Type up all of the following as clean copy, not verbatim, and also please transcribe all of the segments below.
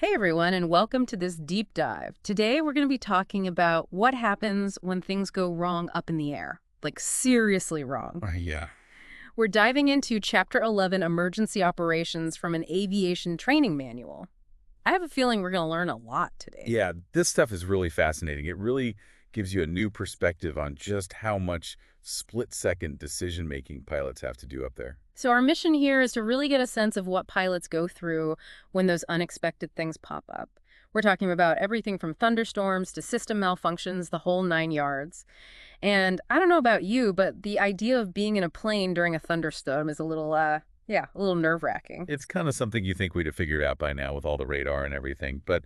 Hey everyone, and welcome to this deep dive. Today we're going to be talking about what happens when things go wrong up in the air, like seriously wrong. Yeah. We're diving into Chapter 11 Emergency Operations from an Aviation Training Manual. I have a feeling we're going to learn a lot today. Yeah, this stuff is really fascinating. It really gives you a new perspective on just how much split-second decision-making pilots have to do up there. So our mission here is to really get a sense of what pilots go through when those unexpected things pop up. We're talking about everything from thunderstorms to system malfunctions, the whole 9 yards. And I don't know about you, but the idea of being in a plane during a thunderstorm is a little nerve-wracking. It's kind of something you think we'd have figured out by now with all the radar and everything, but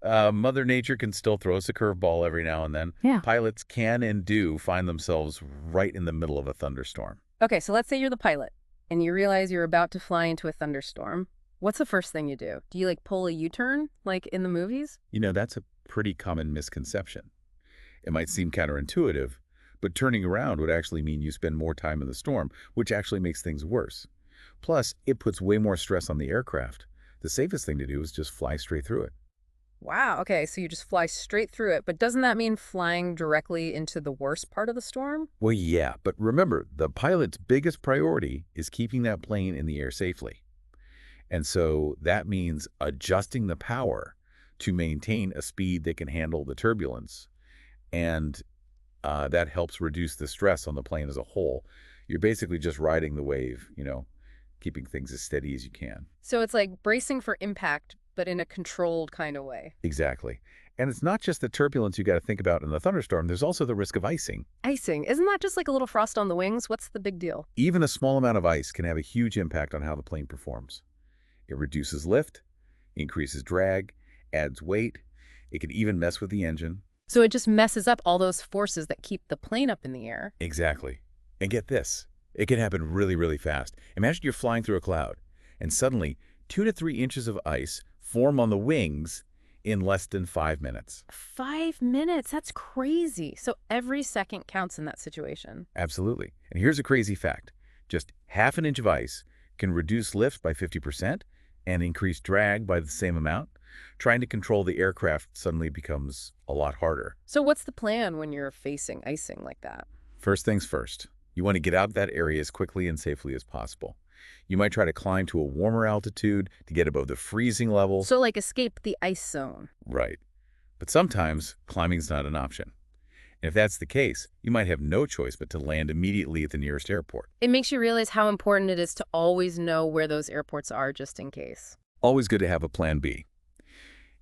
Mother Nature can still throw us a curveball every now and then. Yeah. Pilots can and do find themselves right in the middle of a thunderstorm. Okay, so let's say you're the pilot and you realize you're about to fly into a thunderstorm. What's the first thing you do? Do you pull a U-turn like in the movies? You know, that's a pretty common misconception. It might seem counterintuitive, but turning around would actually mean you spend more time in the storm, which actually makes things worse. Plus, it puts way more stress on the aircraft. The safest thing to do is just fly straight through it. Wow, okay, so you just fly straight through it, but doesn't that mean flying directly into the worst part of the storm? Well, yeah, but remember, the pilot's biggest priority is keeping that plane in the air safely. And so that means adjusting the power to maintain a speed that can handle the turbulence. And that helps reduce the stress on the plane as a whole. You're basically just riding the wave, keeping things as steady as you can. So it's like bracing for impact, but in a controlled kind of way. Exactly. And it's not just the turbulence you got to think about in the thunderstorm. There's also the risk of icing. Icing, isn't that just like a little frost on the wings? What's the big deal? Even a small amount of ice can have a huge impact on how the plane performs. It reduces lift, increases drag, adds weight. It can even mess with the engine. So it just messes up all those forces that keep the plane up in the air. Exactly. And get this, it can happen really, really fast. Imagine you're flying through a cloud, and suddenly 2 to 3 inches of ice form on the wings in less than 5 minutes. 5 minutes? That's crazy. So every second counts in that situation. Absolutely. And here's a crazy fact. Just half an inch of ice can reduce lift by 50% and increase drag by the same amount. Trying to control the aircraft suddenly becomes a lot harder. So what's the plan when you're facing icing like that? First things first, you want to get out of that area as quickly and safely as possible. You might try to climb to a warmer altitude to get above the freezing level. So escape the ice zone. Right. But sometimes climbing's not an option. And if that's the case, you might have no choice but to land immediately at the nearest airport. It makes you realize how important it is to always know where those airports are just in case. Always good to have a plan B.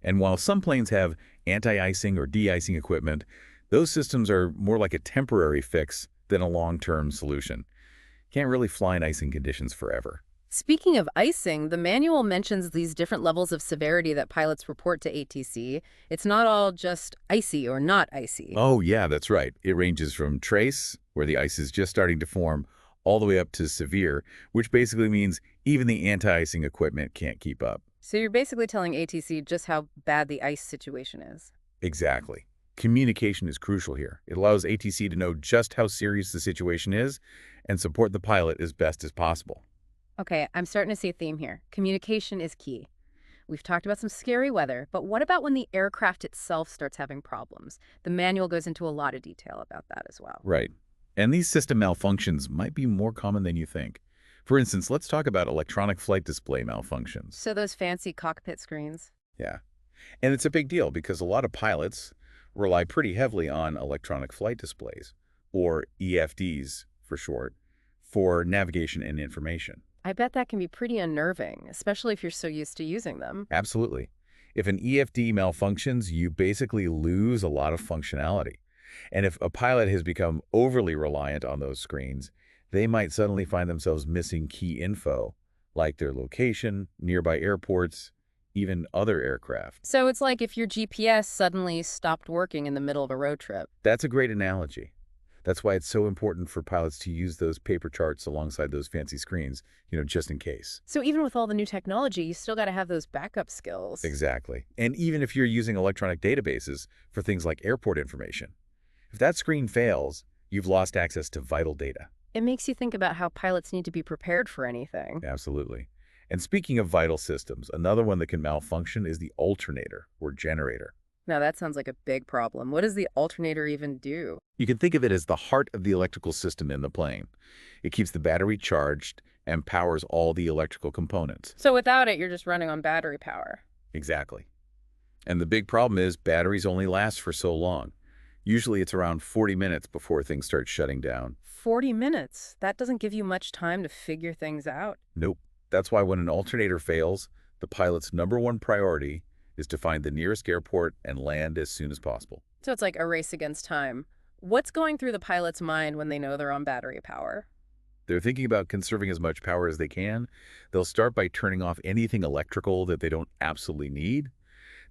And while some planes have anti-icing or de-icing equipment, those systems are more like a temporary fix than a long-term solution. Can't really fly in icing conditions forever. Speaking of icing, the manual mentions these different levels of severity that pilots report to ATC. It's not all just icy or not icy. Oh, yeah, that's right. It ranges from trace, where the ice is just starting to form, all the way up to severe, which basically means even the anti-icing equipment can't keep up. So you're basically telling ATC just how bad the ice situation is. Exactly. Communication is crucial here. It allows ATC to know just how serious the situation is and support the pilot as best as possible. Okay, I'm starting to see a theme here. Communication is key. We've talked about some scary weather, but what about when the aircraft itself starts having problems? The manual goes into a lot of detail about that as well. Right. And these system malfunctions might be more common than you think. For instance, let's talk about electronic flight display malfunctions. So those fancy cockpit screens. Yeah. And it's a big deal because a lot of pilots rely pretty heavily on electronic flight displays, or EFDs for short, for navigation and information. I bet that can be pretty unnerving, especially if you're so used to using them. Absolutely. If an EFD malfunctions, you basically lose a lot of functionality. And if a pilot has become overly reliant on those screens, they might suddenly find themselves missing key info, like their location, nearby airports, even other aircraft. So it's like if your GPS suddenly stopped working in the middle of a road trip. That's a great analogy. That's why it's so important for pilots to use those paper charts alongside those fancy screens, just in case. So even with all the new technology, you still got to have those backup skills. Exactly. And even if you're using electronic databases for things like airport information, if that screen fails, you've lost access to vital data. It makes you think about how pilots need to be prepared for anything. Absolutely. And speaking of vital systems, another one that can malfunction is the alternator or generator. Now that sounds like a big problem. What does the alternator even do? You can think of it as the heart of the electrical system in the plane. It keeps the battery charged and powers all the electrical components. So without it, you're just running on battery power. Exactly. And the big problem is batteries only last for so long. Usually it's around 40 minutes before things start shutting down. 40 minutes. That doesn't give you much time to figure things out. Nope. That's why when an alternator fails, the pilot's #1 priority is to find the nearest airport and land as soon as possible. So it's like a race against time. What's going through the pilot's mind when they know they're on battery power? They're thinking about conserving as much power as they can. They'll start by turning off anything electrical that they don't absolutely need.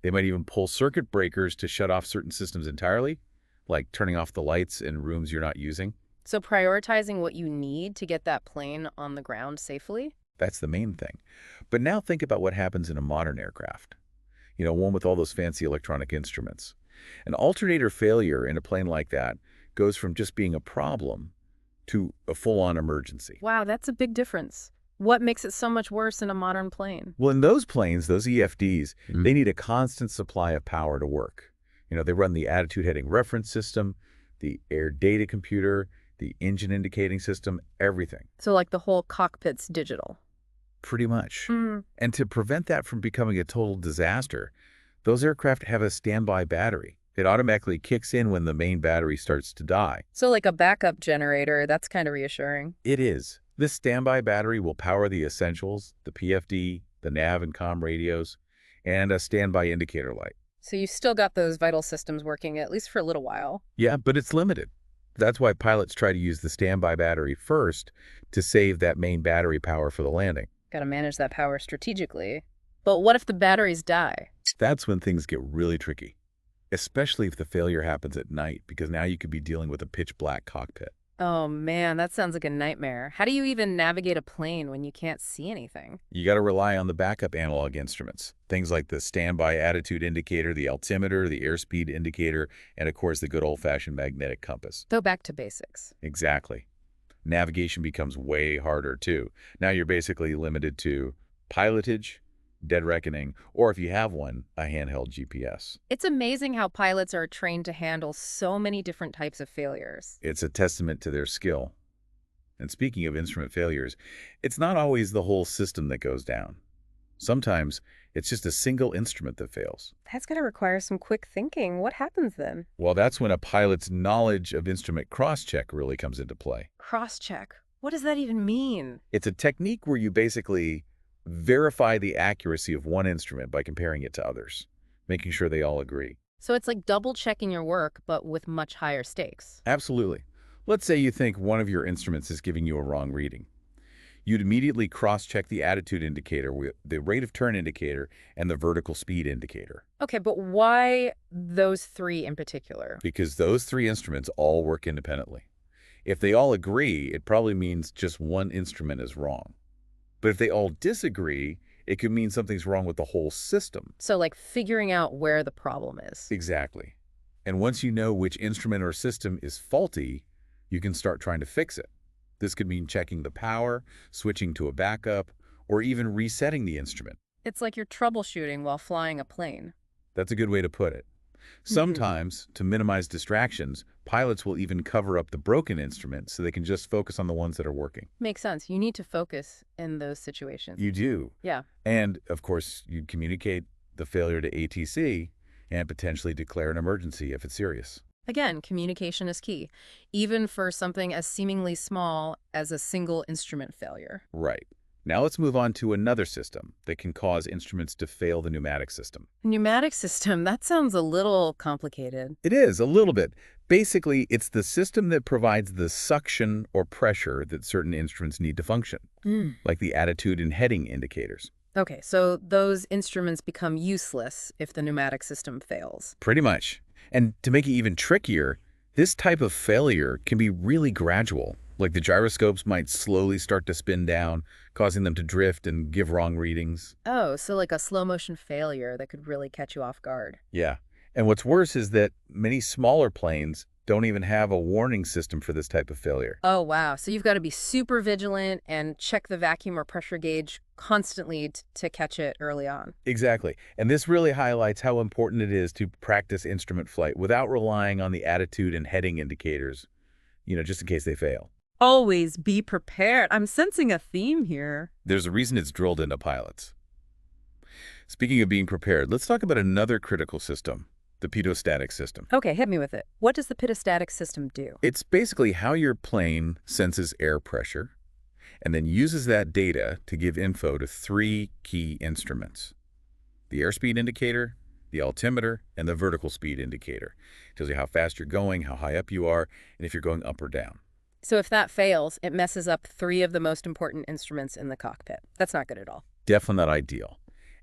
They might even pull circuit breakers to shut off certain systems entirely, like turning off the lights in rooms you're not using. So prioritizing what you need to get that plane on the ground safely? That's the main thing. But now think about what happens in a modern aircraft. One with all those fancy electronic instruments. An alternator failure in a plane like that goes from just being a problem to a full-on emergency. Wow, that's a big difference. What makes it so much worse in a modern plane? Well, in those planes, those EFDs, they need a constant supply of power to work. They run the attitude heading reference system, the air data computer, the engine indicating system, everything. So like the whole cockpit's digital. Pretty much. Mm. And to prevent that from becoming a total disaster, those aircraft have a standby battery. It automatically kicks in when the main battery starts to die. So like a backup generator, that's kind of reassuring. It is. This standby battery will power the essentials, the PFD, the nav and comm radios, and a standby indicator light. So you still got those vital systems working at least for a little while. Yeah, but it's limited. That's why pilots try to use the standby battery first to save that main battery power for the landing. Got to manage that power strategically. But what if the batteries die? That's when things get really tricky, especially if the failure happens at night, because now you could be dealing with a pitch black cockpit. Oh man, that sounds like a nightmare. How do you even navigate a plane when you can't see anything? You got to rely on the backup analog instruments, things like the standby attitude indicator, the altimeter, the airspeed indicator, and of course the good old-fashioned magnetic compass. Go back to basics. Exactly. Navigation becomes way harder too. Now you're basically limited to pilotage, dead reckoning, or if you have one, a handheld GPS. It's amazing how pilots are trained to handle so many different types of failures. It's a testament to their skill. And speaking of instrument failures, it's not always the whole system that goes down. Sometimes it's just a single instrument that fails. That's got to require some quick thinking. What happens then? Well, that's when a pilot's knowledge of instrument cross-check really comes into play. Cross-check. What does that even mean? It's a technique where you basically verify the accuracy of one instrument by comparing it to others, making sure they all agree. So it's like double-checking your work, but with much higher stakes. Absolutely. Let's say you think one of your instruments is giving you a wrong reading. You'd immediately cross-check the attitude indicator with the rate of turn indicator and the vertical speed indicator. Okay, but why those three in particular? Because those three instruments all work independently. If they all agree, it probably means just one instrument is wrong. But if they all disagree, it could mean something's wrong with the whole system. So like figuring out where the problem is. Exactly. And once you know which instrument or system is faulty, you can start trying to fix it. This could mean checking the power, switching to a backup, or even resetting the instrument. It's like you're troubleshooting while flying a plane. That's a good way to put it. Sometimes, to minimize distractions, pilots will even cover up the broken instrument so they can just focus on the ones that are working. Makes sense. You need to focus in those situations. You do. Yeah. And, of course, you'd communicate the failure to ATC and potentially declare an emergency if it's serious. Again, communication is key, even for something as seemingly small as a single instrument failure. Right. Now let's move on to another system that can cause instruments to fail the pneumatic system. Pneumatic system, that sounds a little complicated. It is, a little bit. Basically, it's the system that provides the suction or pressure that certain instruments need to function, like the attitude and heading indicators. Okay, so those instruments become useless if the pneumatic system fails. Pretty much. And to make it even trickier, this type of failure can be really gradual. Like the gyroscopes might slowly start to spin down, causing them to drift and give wrong readings. Oh, so like a slow motion failure that could really catch you off guard. Yeah. And what's worse is that many smaller planes don't even have a warning system for this type of failure. Oh, wow. So you've got to be super vigilant and check the vacuum or pressure gauge constantly to catch it early on. Exactly. And this really highlights how important it is to practice instrument flight without relying on the attitude and heading indicators, just in case they fail. Always be prepared. I'm sensing a theme here. There's a reason it's drilled into pilots. Speaking of being prepared, let's talk about another critical system, the pitot-static system. Okay, hit me with it. What does the pitot-static system do? It's basically how your plane senses air pressure and then uses that data to give info to three key instruments: the airspeed indicator, the altimeter, and the vertical speed indicator. It tells you how fast you're going, how high up you are, and if you're going up or down. So if that fails, it messes up three of the most important instruments in the cockpit. That's not good at all. Definitely not ideal.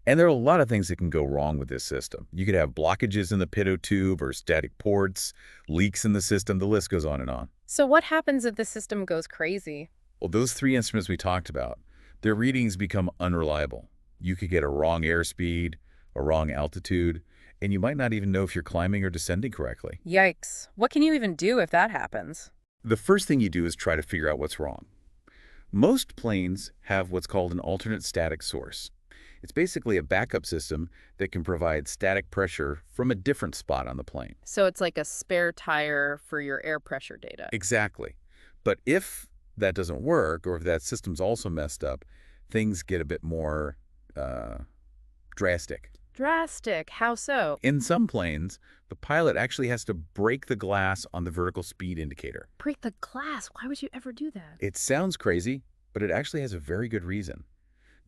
And there are a lot of things that can go wrong with this system. You could have blockages in the pitot tube or static ports, leaks in the system, the list goes on and on. So what happens if the system goes crazy? Well, those three instruments we talked about, their readings become unreliable. You could get a wrong airspeed, a wrong altitude, and you might not even know if you're climbing or descending correctly. Yikes. What can you even do if that happens? The first thing you do is try to figure out what's wrong. Most planes have what's called an alternate static source. It's basically a backup system that can provide static pressure from a different spot on the plane. So it's like a spare tire for your air pressure data. Exactly. But if that doesn't work, or if that system's also messed up, things get a bit more drastic. Drastic. How so? In some planes, the pilot actually has to break the glass on the vertical speed indicator. Break the glass. Why would you ever do that? It sounds crazy, but it actually has a very good reason.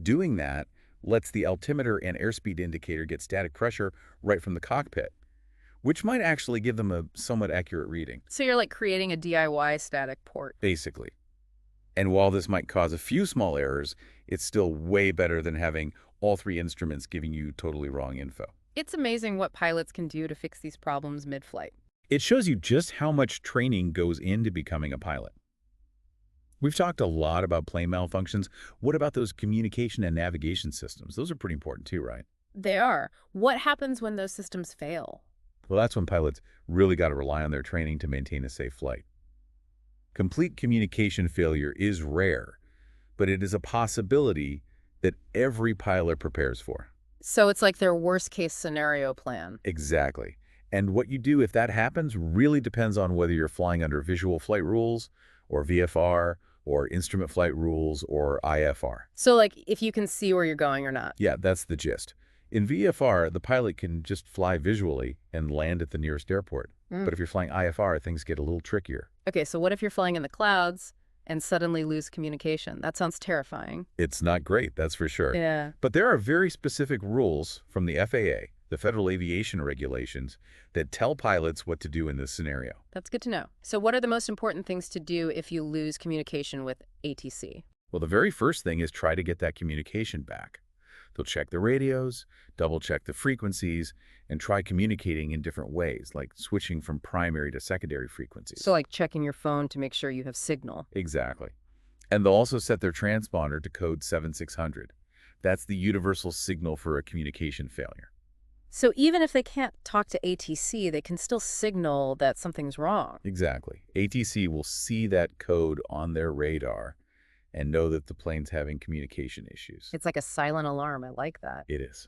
Doing that lets the altimeter and airspeed indicator get static pressure right from the cockpit, which might actually give them a somewhat accurate reading. So you're like creating a DIY static port. Basically. And while this might cause a few small errors, it's still way better than having all three instruments giving you totally wrong info. It's amazing what pilots can do to fix these problems mid-flight. It shows you just how much training goes into becoming a pilot. We've talked a lot about plane malfunctions. What about those communication and navigation systems? Those are pretty important too, right? They are. What happens when those systems fail? Well, that's when pilots really got to rely on their training to maintain a safe flight. Complete communication failure is rare, but it is a possibility that every pilot prepares for. So it's like their worst-case scenario plan. Exactly. And what you do if that happens really depends on whether you're flying under visual flight rules or VFR or instrument flight rules or IFR. So like if you can see where you're going or not. Yeah, that's the gist. In VFR, the pilot can just fly visually and land at the nearest airport. But if you're flying IFR, things get a little trickier. Okay, so what if you're flying in the clouds and suddenly lose communication? That sounds terrifying. It's not great, that's for sure. Yeah. But there are very specific rules from the FAA, the Federal Aviation Regulations, that tell pilots what to do in this scenario. That's good to know. So what are the most important things to do if you lose communication with ATC? Well, the very first thing is try to get that communication back. They'll check the radios, double-check the frequencies, and try communicating in different ways, like switching from primary to secondary frequencies. So like checking your phone to make sure you have signal. Exactly. And they'll also set their transponder to code 7600. That's the universal signal for a communication failure. So even if they can't talk to ATC, they can still signal that something's wrong. Exactly. ATC will see that code on their radar and know that the plane's having communication issues. It's like a silent alarm. I like that. It is.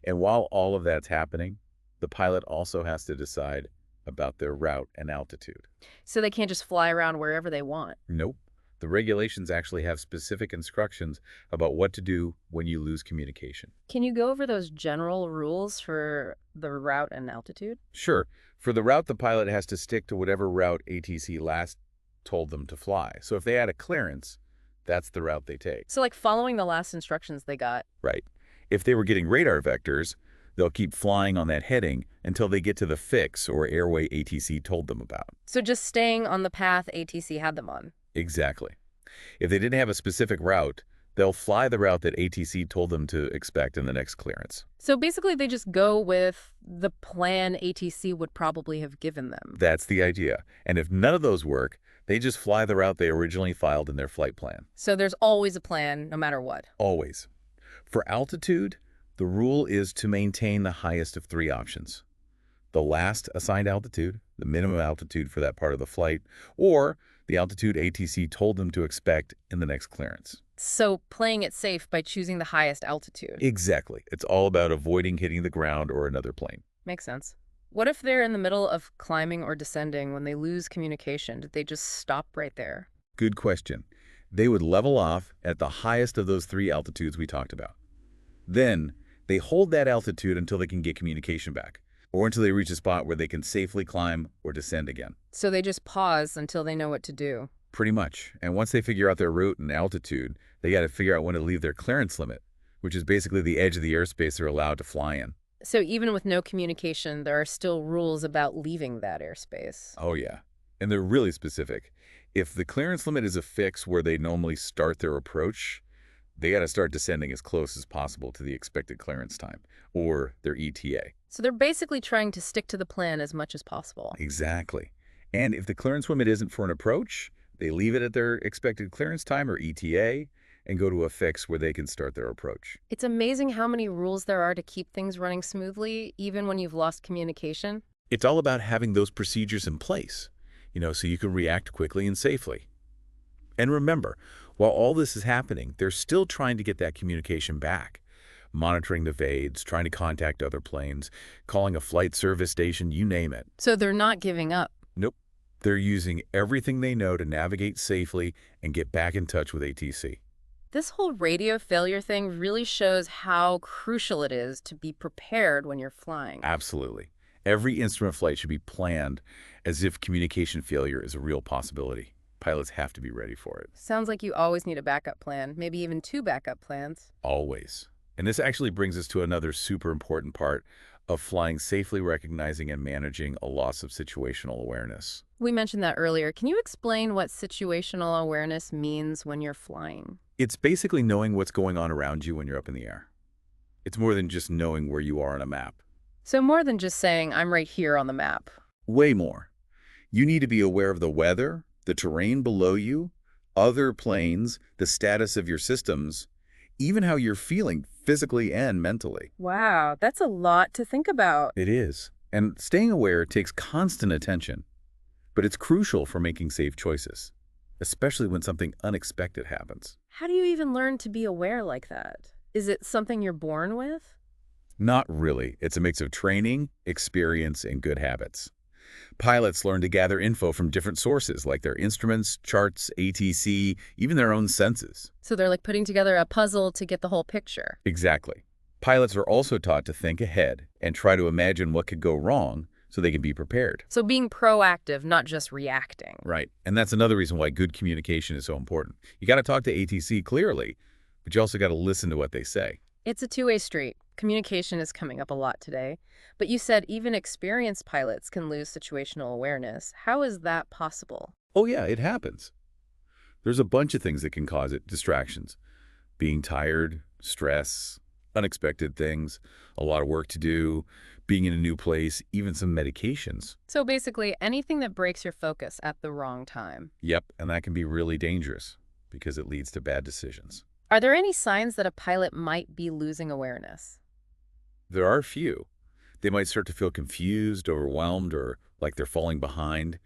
And while all of that's happening, the pilot also has to decide about their route and altitude. So they can't just fly around wherever they want. Nope. The regulations actually have specific instructions about what to do when you lose communication. Can you go over those general rules for the route and altitude? Sure. For the route, the pilot has to stick to whatever route ATC last told them to fly. So if they had a clearance, that's the route they take. So like following the last instructions they got. Right. If they were getting radar vectors, they'll keep flying on that heading until they get to the fix or airway ATC told them about. So just staying on the path ATC had them on. Exactly. If they didn't have a specific route, they'll fly the route that ATC told them to expect in the next clearance. So basically they just go with the plan ATC would probably have given them. That's the idea. And if none of those work, they just fly the route they originally filed in their flight plan. So there's always a plan, no matter what. Always. For altitude, the rule is to maintain the highest of three options. the last assigned altitude, the minimum altitude for that part of the flight, or the altitude ATC told them to expect in the next clearance. So playing it safe by choosing the highest altitude. Exactly. It's all about avoiding hitting the ground or another plane. Makes sense. What if they're in the middle of climbing or descending when they lose communication? Did they just stop right there? Good question. They would level off at the highest of those three altitudes we talked about. Then, they hold that altitude until they can get communication back, or until they reach a spot where they can safely climb or descend again. So they just pause until they know what to do. Pretty much. And once they figure out their route and altitude, they got to figure out when to leave their clearance limit, which is basically the edge of the airspace they're allowed to fly in. So even with no communication, there are still rules about leaving that airspace. Oh, yeah. And they're really specific. If the clearance limit is a fix where they normally start their approach, they got to start descending as close as possible to the expected clearance time, or their ETA. So they're basically trying to stick to the plan as much as possible. Exactly. And if the clearance limit isn't for an approach, they leave it at their expected clearance time, or ETA, and go to a fix where they can start their approach. It's amazing how many rules there are to keep things running smoothly, even when you've lost communication. It's all about having those procedures in place, so you can react quickly and safely. And remember, while all this is happening, they're still trying to get that communication back, monitoring the VADs, trying to contact other planes, calling a flight service station, you name it. So they're not giving up. Nope. They're using everything they know to navigate safely and get back in touch with ATC. This whole radio failure thing really shows how crucial it is to be prepared when you're flying. Absolutely. Every instrument flight should be planned as if communication failure is a real possibility. Pilots have to be ready for it. Sounds like you always need a backup plan, maybe even two backup plans. Always. And this actually brings us to another super important part of flying safely, recognizing and managing a loss of situational awareness. We mentioned that earlier. Can you explain what situational awareness means when you're flying? It's basically knowing what's going on around you when you're up in the air. It's more than just knowing where you are on a map. So more than just saying, I'm right here on the map. Way more. You need to be aware of the weather, the terrain below you, other planes, the status of your systems, even how you're feeling physically and mentally. Wow, that's a lot to think about. It is. And staying aware takes constant attention. But it's crucial for making safe choices, especially when something unexpected happens. How do you even learn to be aware like that? Is it something you're born with? Not really. It's a mix of training, experience, and good habits. Pilots learn to gather info from different sources, like their instruments, charts, ATC, even their own senses. So they're like putting together a puzzle to get the whole picture. Exactly. Pilots are also taught to think ahead and try to imagine what could go wrong so they can be prepared. So being proactive, not just reacting. Right. And that's another reason why good communication is so important. You got to talk to ATC clearly, but you also got to listen to what they say. It's a two-way street. Communication is coming up a lot today. But you said even experienced pilots can lose situational awareness. How is that possible? Oh, yeah, it happens. There's a bunch of things that can cause it. Distractions. Being tired, stress, unexpected things, a lot of work to do, being in a new place, even some medications. So basically anything that breaks your focus at the wrong time. Yep, and that can be really dangerous because it leads to bad decisions. Are there any signs that a pilot might be losing awareness? There are a few. They might start to feel confused, overwhelmed, or like they're falling behind.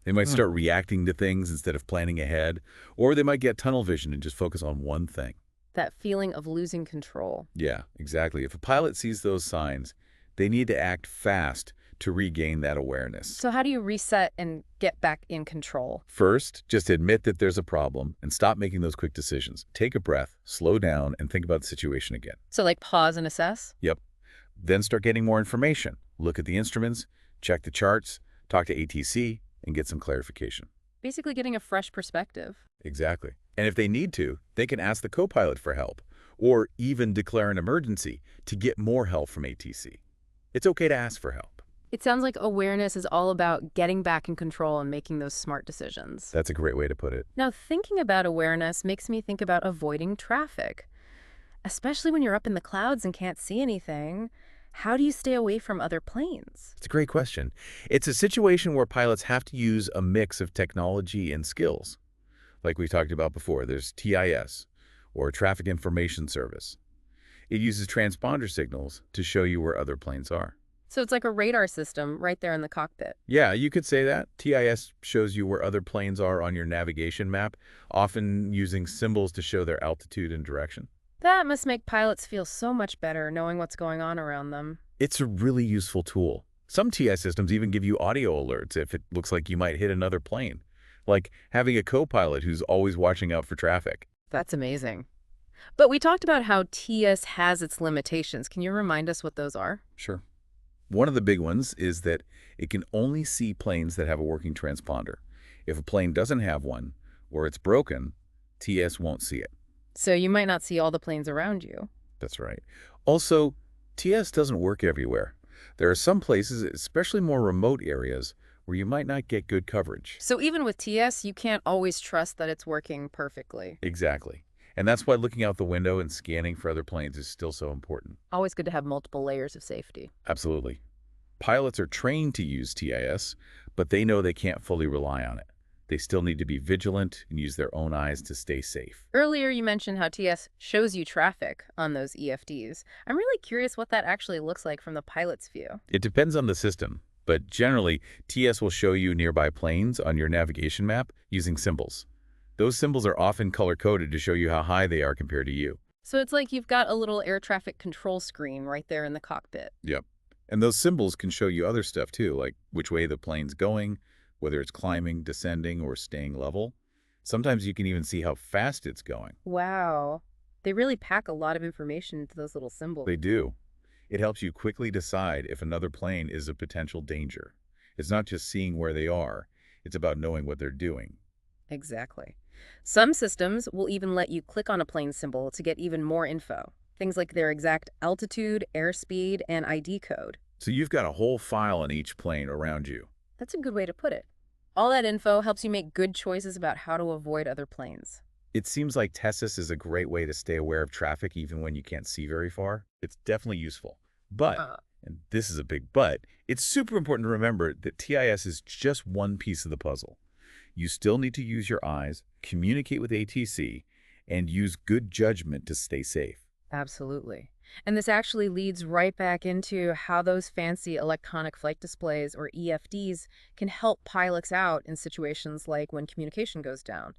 They might start reacting to things instead of planning ahead, or they might get tunnel vision and just focus on one thing. That feeling of losing control. Yeah, exactly. If a pilot sees those signs, they need to act fast to regain that awareness. So how do you reset and get back in control? First, just admit that there's a problem and stop making those quick decisions. Take a breath, slow down, and think about the situation again. So like pause and assess? Yep. Then start getting more information. Look at the instruments, check the charts, talk to ATC, and get some clarification. Basically getting a fresh perspective. Exactly. And if they need to, they can ask the co-pilot for help, or even declare an emergency to get more help from ATC. It's okay to ask for help. It sounds like awareness is all about getting back in control and making those smart decisions. That's a great way to put it. Now, thinking about awareness makes me think about avoiding traffic. Especially when you're up in the clouds and can't see anything. How do you stay away from other planes? It's a great question. It's a situation where pilots have to use a mix of technology and skills. Like we talked about before, there's TIS, or Traffic Information Service. It uses transponder signals to show you where other planes are. So it's like a radar system right there in the cockpit. Yeah, you could say that. TIS shows you where other planes are on your navigation map, often using symbols to show their altitude and direction. That must make pilots feel so much better knowing what's going on around them. It's a really useful tool. Some TIS systems even give you audio alerts if it looks like you might hit another plane, like having a co-pilot who's always watching out for traffic. That's amazing. But we talked about how TS has its limitations. Can you remind us what those are? Sure. One of the big ones is that it can only see planes that have a working transponder. If a plane doesn't have one, or it's broken, TS won't see it. So you might not see all the planes around you. That's right. Also, TS doesn't work everywhere. There are some places, especially more remote areas, where you might not get good coverage. So even with TS, you can't always trust that it's working perfectly. Exactly. And that's why looking out the window and scanning for other planes is still so important. Always good to have multiple layers of safety. Absolutely. Pilots are trained to use TIS, but they know they can't fully rely on it. They still need to be vigilant and use their own eyes to stay safe. Earlier, you mentioned how TS shows you traffic on those EFDs. I'm really curious what that actually looks like from the pilot's view. It depends on the system, but generally, TS will show you nearby planes on your navigation map using symbols. Those symbols are often color-coded to show you how high they are compared to you. So it's like you've got a little air traffic control screen right there in the cockpit. Yep. And those symbols can show you other stuff too, like which way the plane's going, whether it's climbing, descending, or staying level. Sometimes you can even see how fast it's going. Wow. They really pack a lot of information into those little symbols. They do. It helps you quickly decide if another plane is a potential danger. It's not just seeing where they are, it's about knowing what they're doing. Exactly. Some systems will even let you click on a plane symbol to get even more info. Things like their exact altitude, airspeed, and ID code. So you've got a whole file on each plane around you. That's a good way to put it. All that info helps you make good choices about how to avoid other planes. It seems like TESIS is a great way to stay aware of traffic even when you can't see very far. It's definitely useful. But, Uh, and this is a big but, it's super important to remember that TIS is just one piece of the puzzle. You still need to use your eyes, communicate with ATC, and use good judgment to stay safe. Absolutely. And this actually leads right back into how those fancy electronic flight displays, or EFDs, can help pilots out in situations like when communication goes down.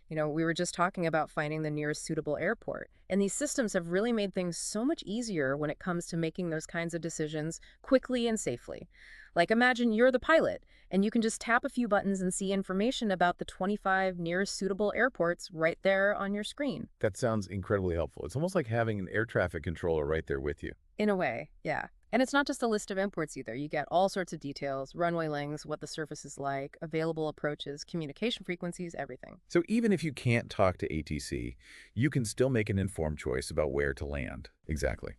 We were just talking about finding the nearest suitable airport, and these systems have really made things so much easier when it comes to making those kinds of decisions quickly and safely. Like imagine you're the pilot, and you can just tap a few buttons and see information about the 25 nearest suitable airports right there on your screen. That sounds incredibly helpful. It's almost like having an air traffic controller right there with you. In a way, yeah. And it's not just a list of imports either. You get all sorts of details, runway lengths, what the surface is like, available approaches, communication frequencies, everything. So even if you can't talk to ATC, you can still make an informed choice about where to land. Exactly.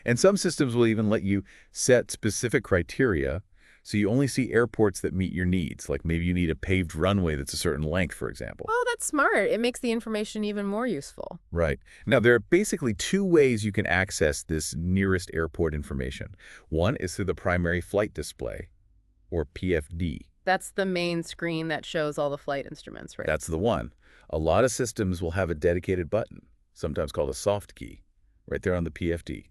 And some systems will even let you set specific criteria so you only see airports that meet your needs, like maybe you need a paved runway that's a certain length, for example. Oh, that's smart. It makes the information even more useful. Right. Now, there are basically two ways you can access this nearest airport information. One is through the primary flight display, or PFD. That's the main screen that shows all the flight instruments, right? That's the one. A lot of systems will have a dedicated button, sometimes called a soft key, right there on the PFD.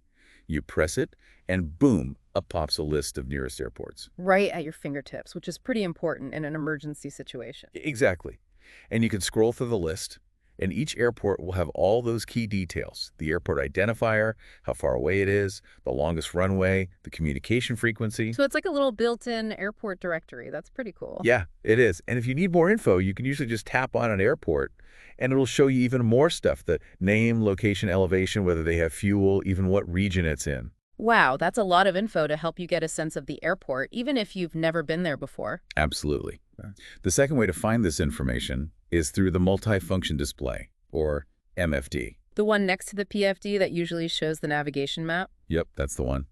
You press it, and boom, up pops a list of nearest airports. Right at your fingertips, which is pretty important in an emergency situation. Exactly. And you can scroll through the list, and each airport will have all those key details: the airport identifier, how far away it is, the longest runway, the communication frequency. So it's like a little built-in airport directory. That's pretty cool. Yeah, it is. And if you need more info, you can usually just tap on an airport, and it'll show you even more stuff: the name, location, elevation, whether they have fuel, even what region it's in. Wow, that's a lot of info to help you get a sense of the airport, even if you've never been there before. Absolutely. The second way to find this information is through the multifunction display, or MFD. The one next to the PFD that usually shows the navigation map? Yep, that's the one.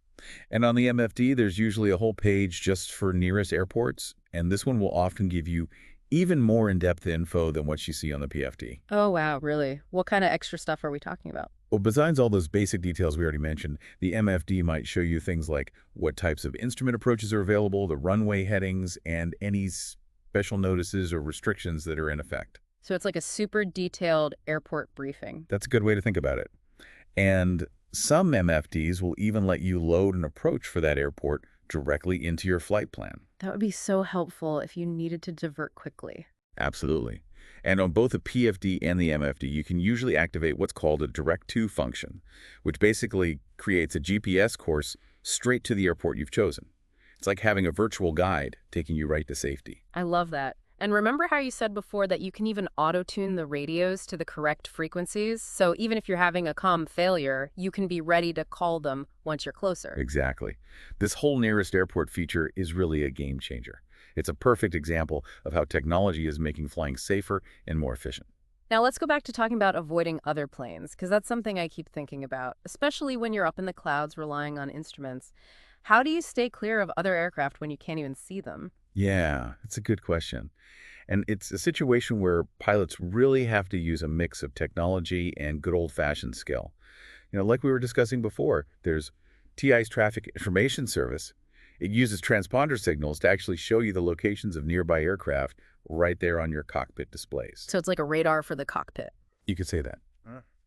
And on the MFD, there's usually a whole page just for nearest airports, and this one will often give you even more in-depth info than what you see on the PFD. Oh, wow, really? What kind of extra stuff are we talking about? Well, besides all those basic details we already mentioned, the MFD might show you things like what types of instrument approaches are available, the runway headings, and any special notices or restrictions that are in effect. So it's like a super detailed airport briefing. That's a good way to think about it. And some MFDs will even let you load an approach for that airport directly into your flight plan. That would be so helpful if you needed to divert quickly. Absolutely. And on both the PFD and the MFD, you can usually activate what's called a direct-to function, which basically creates a GPS course straight to the airport you've chosen. It's like having a virtual guide taking you right to safety. I love that. And remember how you said before that you can even auto-tune the radios to the correct frequencies? So even if you're having a comm failure, you can be ready to call them once you're closer. Exactly. This whole nearest airport feature is really a game changer. It's a perfect example of how technology is making flying safer and more efficient. Now let's go back to talking about avoiding other planes, because that's something I keep thinking about, especially when you're up in the clouds relying on instruments. How do you stay clear of other aircraft when you can't even see them? Yeah, it's a good question. And it's a situation where pilots really have to use a mix of technology and good old-fashioned skill. Like we were discussing before, there's TI's Traffic Information Service. It uses transponder signals to actually show you the locations of nearby aircraft right there on your cockpit displays. So it's like a radar for the cockpit. You could say that.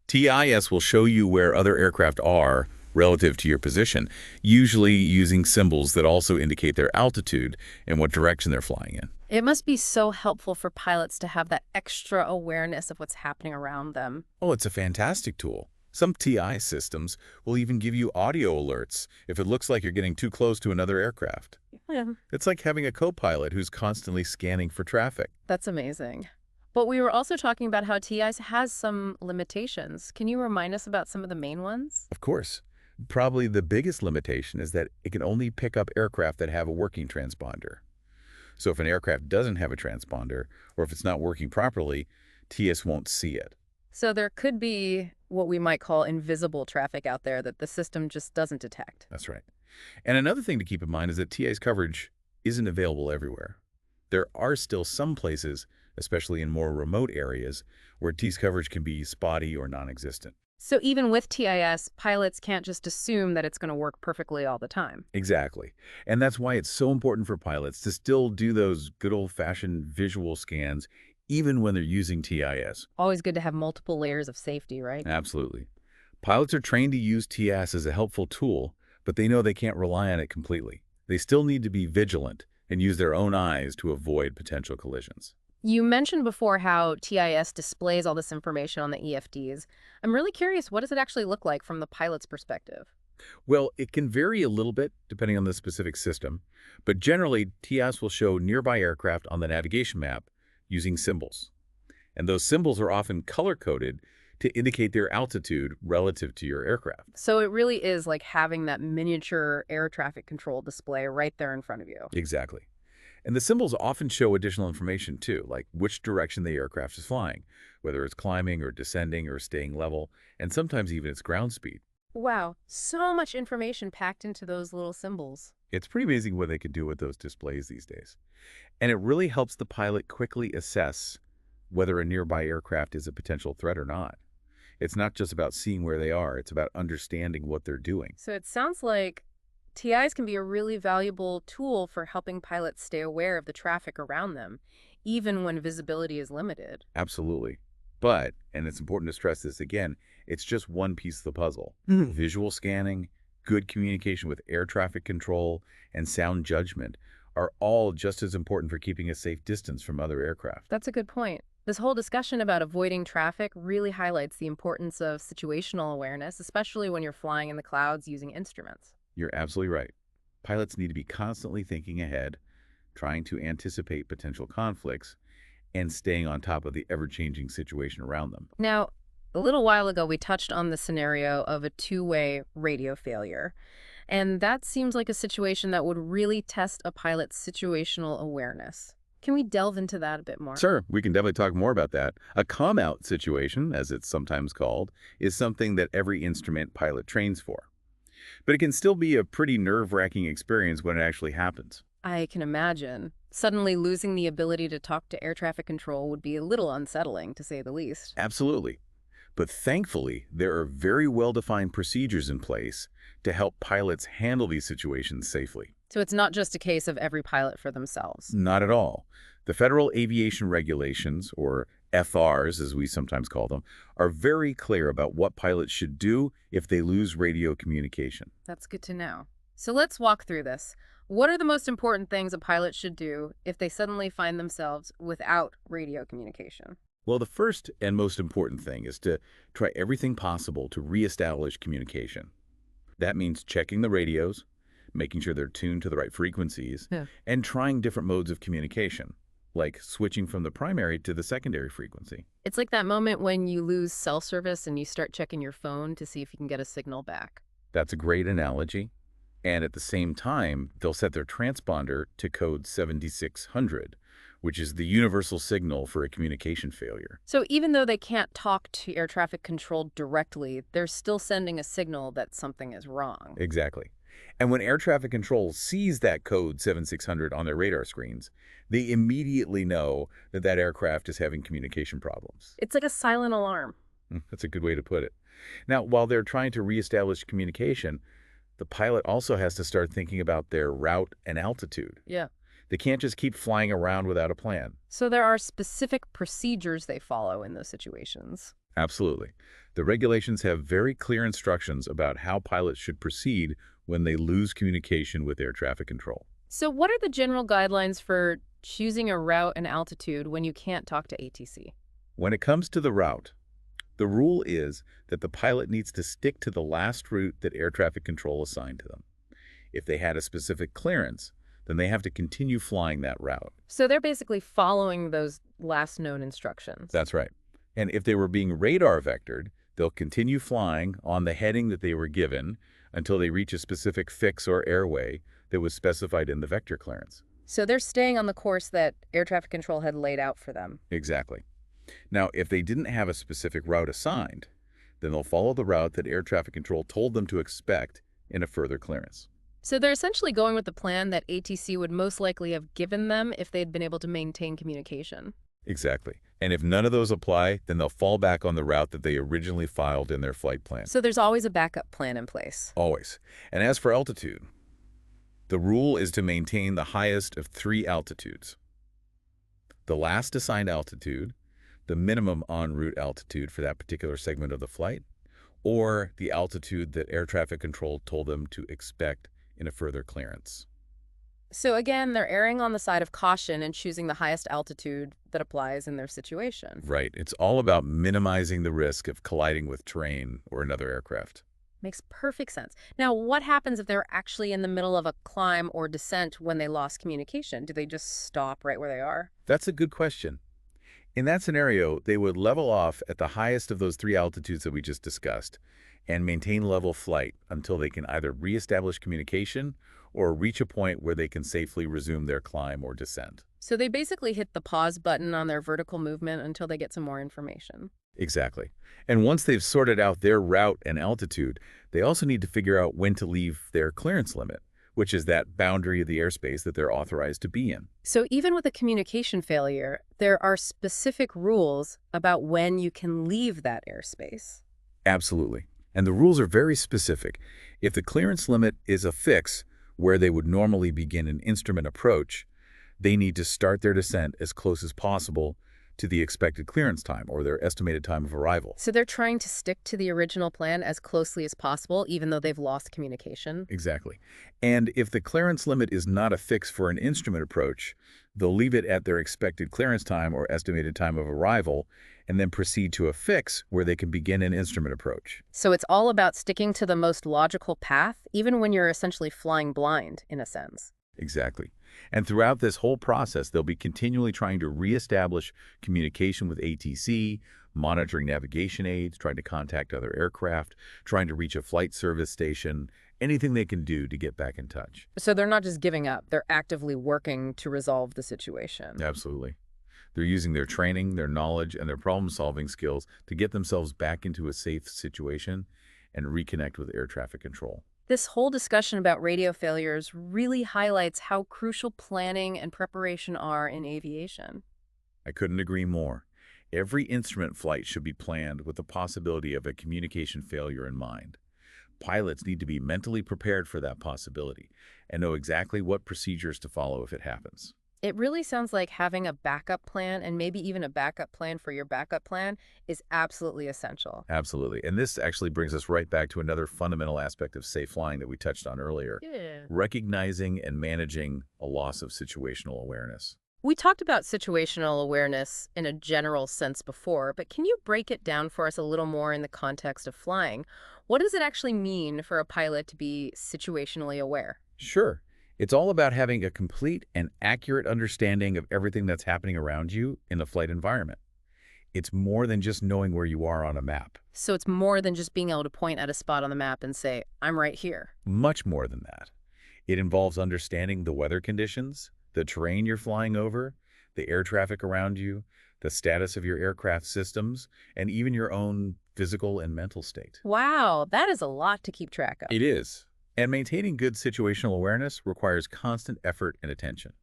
TIS will show you where other aircraft are relative to your position, usually using symbols that also indicate their altitude and what direction they're flying in. It must be so helpful for pilots to have that extra awareness of what's happening around them. Oh, it's a fantastic tool. Some TI systems will even give you audio alerts if it looks like you're getting too close to another aircraft. Yeah. It's like having a co-pilot who's constantly scanning for traffic. That's amazing. But we were also talking about how TIs has some limitations. Can you remind us about some of the main ones? Of course, probably the biggest limitation is that it can only pick up aircraft that have a working transponder. So if an aircraft doesn't have a transponder, or if it's not working properly, TS won't see it. So there could be what we might call invisible traffic out there that the system just doesn't detect. That's right. And another thing to keep in mind is that TA's coverage isn't available everywhere. There are still some places, especially in more remote areas, where TA's coverage can be spotty or non-existent. So even with TIS, pilots can't just assume that it's going to work perfectly all the time. Exactly. And that's why it's so important for pilots to still do those good old-fashioned visual scans even when they're using TIS. Always good to have multiple layers of safety, right? Absolutely. Pilots are trained to use TIS as a helpful tool, but they know they can't rely on it completely. They still need to be vigilant and use their own eyes to avoid potential collisions. You mentioned before how TIS displays all this information on the EFDs. I'm really curious, what does it actually look like from the pilot's perspective? Well, it can vary a little bit depending on the specific system, but generally TIS will show nearby aircraft on the navigation map using symbols. And those symbols are often color-coded to indicate their altitude relative to your aircraft. So it really is like having that miniature air traffic control display right there in front of you. Exactly. And the symbols often show additional information too, like which direction the aircraft is flying, whether it's climbing or descending or staying level, and sometimes even its ground speed. Wow, so much information packed into those little symbols. It's pretty amazing what they can do with those displays these days. And it really helps the pilot quickly assess whether a nearby aircraft is a potential threat or not. It's not just about seeing where they are, it's about understanding what they're doing. So it sounds like TIs can be a really valuable tool for helping pilots stay aware of the traffic around them, even when visibility is limited. Absolutely. But, and it's important to stress this again, it's just one piece of the puzzle. Visual scanning, good communication with air traffic control, and sound judgment are all just as important for keeping a safe distance from other aircraft. That's a good point. This whole discussion about avoiding traffic really highlights the importance of situational awareness, especially when you're flying in the clouds using instruments. You're absolutely right. Pilots need to be constantly thinking ahead, trying to anticipate potential conflicts, and staying on top of the ever-changing situation around them. Now, a little while ago, we touched on the scenario of a two-way radio failure. And that seems like a situation that would really test a pilot's situational awareness. Can we delve into that a bit more? Sure, we can definitely talk more about that. A come-out situation, as it's sometimes called, is something that every instrument pilot trains for. But it can still be a pretty nerve-wracking experience when it actually happens. I can imagine. Suddenly losing the ability to talk to air traffic control would be a little unsettling, to say the least. Absolutely. But thankfully, there are very well-defined procedures in place to help pilots handle these situations safely. So it's not just a case of every pilot for themselves. Not at all. The Federal Aviation Regulations, or FRs as we sometimes call them, are very clear about what pilots should do if they lose radio communication. That's good to know. So let's walk through this. What are the most important things a pilot should do if they suddenly find themselves without radio communication? Well, the first and most important thing is to try everything possible to reestablish communication. That means checking the radios, making sure they're tuned to the right frequencies, Yeah. and trying different modes of communication, like switching from the primary to the secondary frequency. It's like that moment when you lose cell service and you start checking your phone to see if you can get a signal back. That's a great analogy. And at the same time, they'll set their transponder to code 7600, which is the universal signal for a communication failure. So even though they can't talk to air traffic control directly, they're still sending a signal that something is wrong. Exactly. And when air traffic control sees that code 7600 on their radar screens, they immediately know that that aircraft is having communication problems. It's like a silent alarm. That's a good way to put it. Now, while they're trying to reestablish communication, the pilot also has to start thinking about their route and altitude. Yeah. They can't just keep flying around without a plan. So there are specific procedures they follow in those situations. Absolutely. The regulations have very clear instructions about how pilots should proceed when they lose communication with air traffic control. So what are the general guidelines for choosing a route and altitude when you can't talk to ATC? When it comes to the route, the rule is that the pilot needs to stick to the last route that air traffic control assigned to them. If they had a specific clearance, then they have to continue flying that route. So they're basically following those last known instructions. That's right. And if they were being radar vectored, they'll continue flying on the heading that they were given until they reach a specific fix or airway that was specified in the vector clearance. So they're staying on the course that air traffic control had laid out for them. Exactly. Now, if they didn't have a specific route assigned, then they'll follow the route that air traffic control told them to expect in a further clearance. So they're essentially going with the plan that ATC would most likely have given them if they'd been able to maintain communication. Exactly. And if none of those apply, then they'll fall back on the route that they originally filed in their flight plan. So there's always a backup plan in place. Always. And as for altitude, the rule is to maintain the highest of three altitudes. The last assigned altitude, the minimum en route altitude for that particular segment of the flight, or the altitude that air traffic control told them to expect in a further clearance. So again, they're erring on the side of caution and choosing the highest altitude that applies in their situation. Right. It's all about minimizing the risk of colliding with terrain or another aircraft. Makes perfect sense. Now, what happens if they're actually in the middle of a climb or descent when they lost communication? Do they just stop right where they are? That's a good question. In that scenario, they would level off at the highest of those three altitudes that we just discussed and maintain level flight until they can either reestablish communication or reach a point where they can safely resume their climb or descent. So they basically hit the pause button on their vertical movement until they get some more information. Exactly. And once they've sorted out their route and altitude, they also need to figure out when to leave their clearance limit, which is that boundary of the airspace that they're authorized to be in. So even with a communication failure, there are specific rules about when you can leave that airspace. Absolutely. And the rules are very specific. If the clearance limit is a fix where they would normally begin an instrument approach, they need to start their descent as close as possible to the expected clearance time or their estimated time of arrival. So they're trying to stick to the original plan as closely as possible, even though they've lost communication. Exactly. And if the clearance limit is not a fix for an instrument approach, they'll leave it at their expected clearance time or estimated time of arrival and then proceed to a fix where they can begin an instrument approach. So it's all about sticking to the most logical path, even when you're essentially flying blind, in a sense. Exactly. And throughout this whole process, they'll be continually trying to reestablish communication with ATC, monitoring navigation aids, trying to contact other aircraft, trying to reach a flight service station, anything they can do to get back in touch. So they're not just giving up, they're actively working to resolve the situation. Absolutely. They're using their training, their knowledge, and their problem-solving skills to get themselves back into a safe situation and reconnect with air traffic control. This whole discussion about radio failures really highlights how crucial planning and preparation are in aviation. I couldn't agree more. Every instrument flight should be planned with the possibility of a communication failure in mind. Pilots need to be mentally prepared for that possibility and know exactly what procedures to follow if it happens. It really sounds like having a backup plan and maybe even a backup plan for your backup plan is absolutely essential. Absolutely. And this actually brings us right back to another fundamental aspect of safe flying that we touched on earlier, Yeah. recognizing and managing a loss of situational awareness. We talked about situational awareness in a general sense before, but can you break it down for us a little more in the context of flying? What does it actually mean for a pilot to be situationally aware? Sure. It's all about having a complete and accurate understanding of everything that's happening around you in the flight environment. It's more than just knowing where you are on a map. So it's more than just being able to point at a spot on the map and say, I'm right here. Much more than that. It involves understanding the weather conditions, the terrain you're flying over, the air traffic around you, the status of your aircraft systems, and even your own physical and mental state. Wow, that is a lot to keep track of. It is. And maintaining good situational awareness requires constant effort and attention.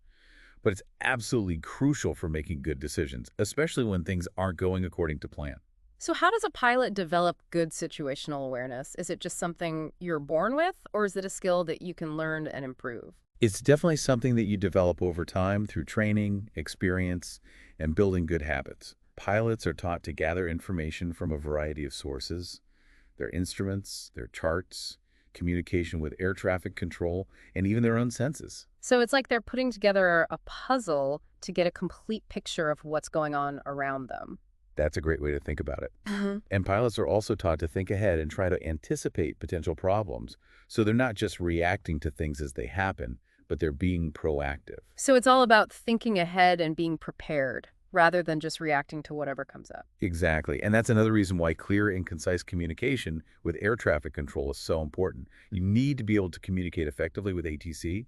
But it's absolutely crucial for making good decisions, especially when things aren't going according to plan. So how does a pilot develop good situational awareness? Is it just something you're born with, or is it a skill that you can learn and improve? It's definitely something that you develop over time through training, experience, and building good habits. Pilots are taught to gather information from a variety of sources, their instruments, their charts, communication with air traffic control, and even their own senses. So it's like they're putting together a puzzle to get a complete picture of what's going on around them. That's a great way to think about it. Mhm. And pilots are also taught to think ahead and try to anticipate potential problems, so they're not just reacting to things as they happen, but they're being proactive. So it's all about thinking ahead and being prepared rather than just reacting to whatever comes up. Exactly. And that's another reason why clear and concise communication with air traffic control is so important. You need to be able to communicate effectively with ATC,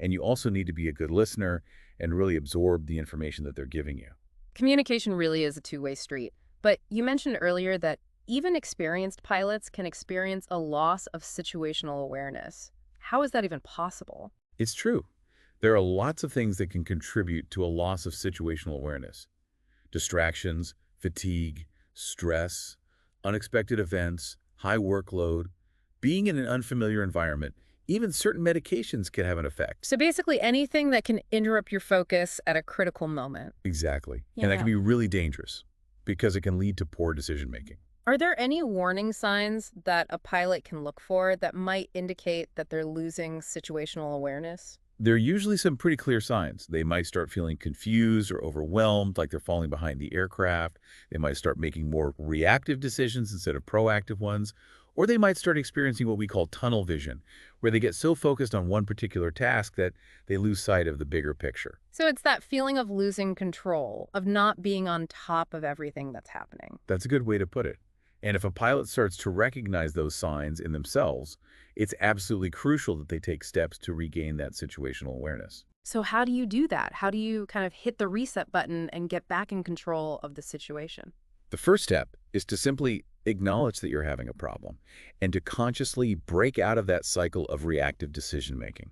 and you also need to be a good listener and really absorb the information that they're giving you. Communication really is a two-way street. But you mentioned earlier that even experienced pilots can experience a loss of situational awareness. How is that even possible? It's true. There are lots of things that can contribute to a loss of situational awareness. Distractions, fatigue, stress, unexpected events, high workload, being in an unfamiliar environment, even certain medications can have an effect. So basically anything that can interrupt your focus at a critical moment. Exactly. And that can Yeah. be really dangerous because it can lead to poor decision making. Are there any warning signs that a pilot can look for that might indicate that they're losing situational awareness? There are usually some pretty clear signs. They might start feeling confused or overwhelmed, like they're falling behind the aircraft. They might start making more reactive decisions instead of proactive ones. Or they might start experiencing what we call tunnel vision, where they get so focused on one particular task that they lose sight of the bigger picture. So it's that feeling of losing control, of not being on top of everything that's happening. That's a good way to put it. And if a pilot starts to recognize those signs in themselves, it's absolutely crucial that they take steps to regain that situational awareness. So how do you do that? How do you kind of hit the reset button and get back in control of the situation? The first step is to simply acknowledge that you're having a problem and to consciously break out of that cycle of reactive decision making.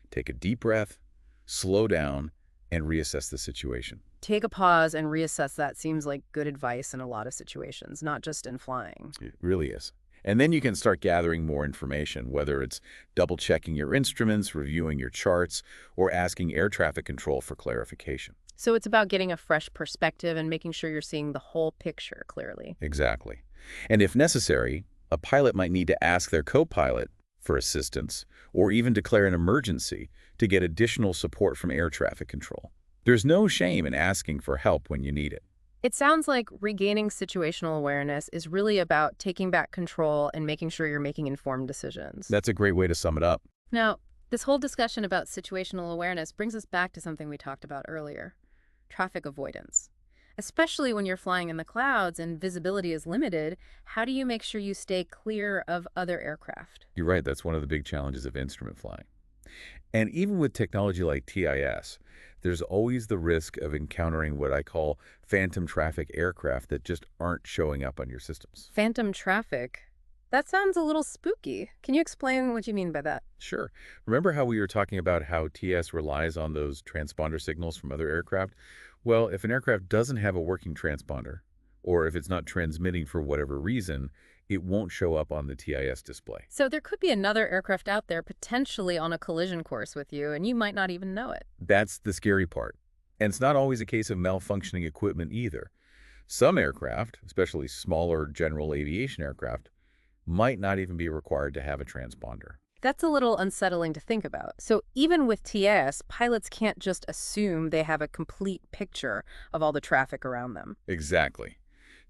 Take a deep breath, slow down, and reassess the situation. Take a pause and reassess. That seems like good advice in a lot of situations, not just in flying. It really is. And then you can start gathering more information, whether it's double checking your instruments, reviewing your charts, or asking air traffic control for clarification. So it's about getting a fresh perspective and making sure you're seeing the whole picture clearly. Exactly. And if necessary, a pilot might need to ask their co-pilot for assistance or even declare an emergency to get additional support from air traffic control. There's no shame in asking for help when you need it. It sounds like regaining situational awareness is really about taking back control and making sure you're making informed decisions. That's a great way to sum it up. Now, this whole discussion about situational awareness brings us back to something we talked about earlier, traffic avoidance. Especially when you're flying in the clouds and visibility is limited, how do you make sure you stay clear of other aircraft? You're right, that's one of the big challenges of instrument flying. And even with technology like TIS, there's always the risk of encountering what I call phantom traffic aircraft that just aren't showing up on your systems. Phantom traffic. That sounds a little spooky. Can you explain what you mean by that? Sure. Remember how we were talking about how TS relies on those transponder signals from other aircraft? Well, if an aircraft doesn't have a working transponder, or if it's not transmitting for whatever reason, It won't show up on the TIS display. So there could be another aircraft out there potentially on a collision course with you, and you might not even know it. That's the scary part. And it's not always a case of malfunctioning equipment either. Some aircraft, especially smaller general aviation aircraft, might not even be required to have a transponder. That's a little unsettling to think about. So even with TS, pilots can't just assume they have a complete picture of all the traffic around them. Exactly.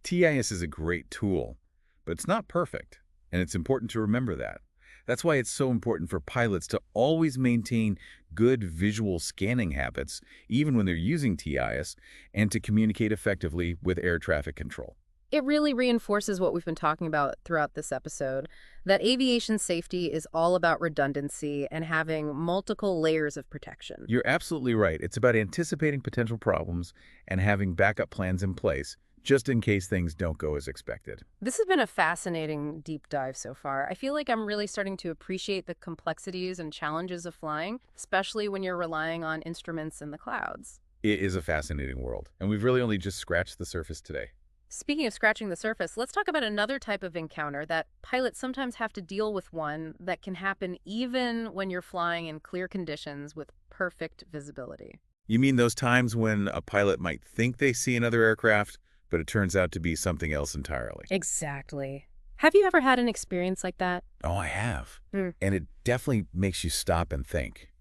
TIS is a great tool, but it's not perfect, and it's important to remember that. That's why it's so important for pilots to always maintain good visual scanning habits, even when they're using TIS, and to communicate effectively with air traffic control. It really reinforces what we've been talking about throughout this episode, that aviation safety is all about redundancy and having multiple layers of protection. You're absolutely right. It's about anticipating potential problems and having backup plans in place, just in case things don't go as expected. This has been a fascinating deep dive so far. I feel like I'm really starting to appreciate the complexities and challenges of flying, especially when you're relying on instruments in the clouds. It is a fascinating world, and we've really only just scratched the surface today. Speaking of scratching the surface, let's talk about another type of encounter that pilots sometimes have to deal with, one that can happen even when you're flying in clear conditions with perfect visibility. You mean those times when a pilot might think they see another aircraft, but it turns out to be something else entirely? Exactly. Have you ever had an experience like that? Oh, I have. Hmm. And it definitely makes you stop and think.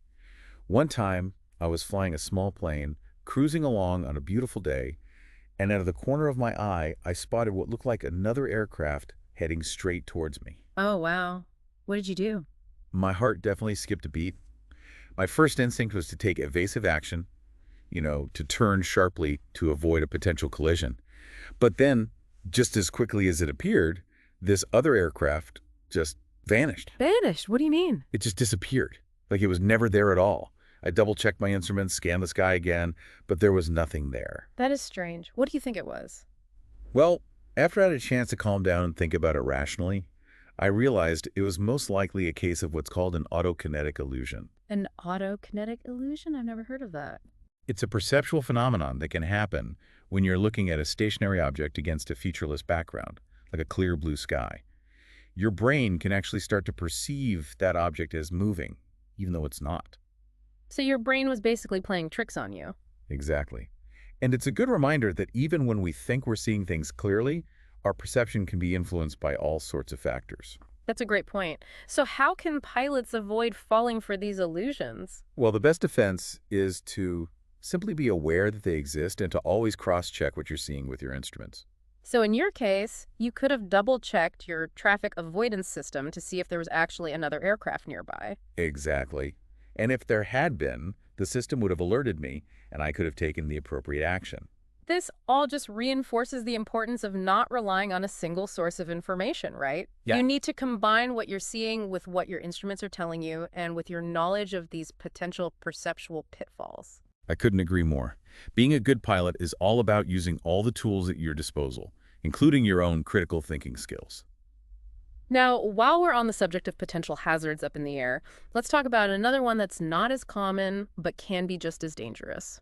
One time, I was flying a small plane, cruising along on a beautiful day, and out of the corner of my eye, I spotted what looked like another aircraft heading straight towards me. Oh, wow. What did you do? My heart definitely skipped a beat. My first instinct was to take evasive action, to turn sharply to avoid a potential collision. But then, just as quickly as it appeared, this other aircraft just vanished. Vanished? What do you mean? It just disappeared, like it was never there at all. I double-checked my instruments, scanned the sky again, but there was nothing there. That is strange. What do you think it was? Well, after I had a chance to calm down and think about it rationally, I realized it was most likely a case of what's called an autokinetic illusion. An autokinetic illusion? I've never heard of that. It's a perceptual phenomenon that can happen when you're looking at a stationary object against a featureless background, like a clear blue sky. Your brain can actually start to perceive that object as moving, even though it's not. So your brain was basically playing tricks on you. Exactly. And it's a good reminder that even when we think we're seeing things clearly, our perception can be influenced by all sorts of factors. That's a great point. So how can pilots avoid falling for these illusions? Well, the best defense is to simply be aware that they exist and to always cross-check what you're seeing with your instruments. So in your case, you could have double-checked your traffic avoidance system to see if there was actually another aircraft nearby. Exactly. And if there had been, the system would have alerted me, and I could have taken the appropriate action. This all just reinforces the importance of not relying on a single source of information, right? Yeah. You need to combine what you're seeing with what your instruments are telling you and with your knowledge of these potential perceptual pitfalls. I couldn't agree more. Being a good pilot is all about using all the tools at your disposal, including your own critical thinking skills. Now, while we're on the subject of potential hazards up in the air, let's talk about another one that's not as common but can be just as dangerous.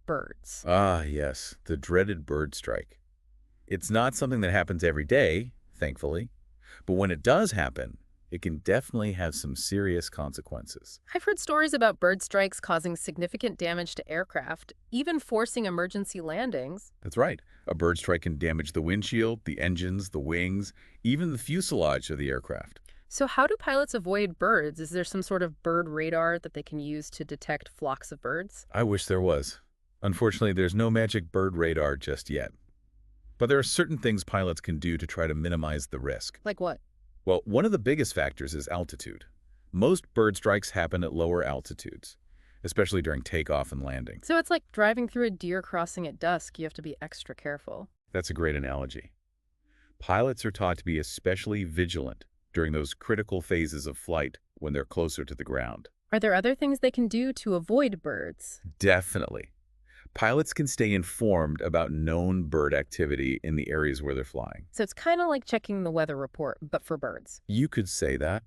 Birds. Ah, yes, the dreaded bird strike. It's not something that happens every day, thankfully, but when it does happen, it can definitely have some serious consequences. I've heard stories about bird strikes causing significant damage to aircraft, even forcing emergency landings. That's right. A bird strike can damage the windshield, the engines, the wings, even the fuselage of the aircraft. So how do pilots avoid birds? Is there some sort of bird radar that they can use to detect flocks of birds? I wish there was. Unfortunately, there's no magic bird radar just yet. But there are certain things pilots can do to try to minimize the risk. Like what? Well, one of the biggest factors is altitude. Most bird strikes happen at lower altitudes, especially during takeoff and landing. So it's like driving through a deer crossing at dusk. You have to be extra careful. That's a great analogy. Pilots are taught to be especially vigilant during those critical phases of flight when they're closer to the ground. Are there other things they can do to avoid birds? Definitely. Pilots can stay informed about known bird activity in the areas where they're flying. So it's kind of like checking the weather report, but for birds. You could say that.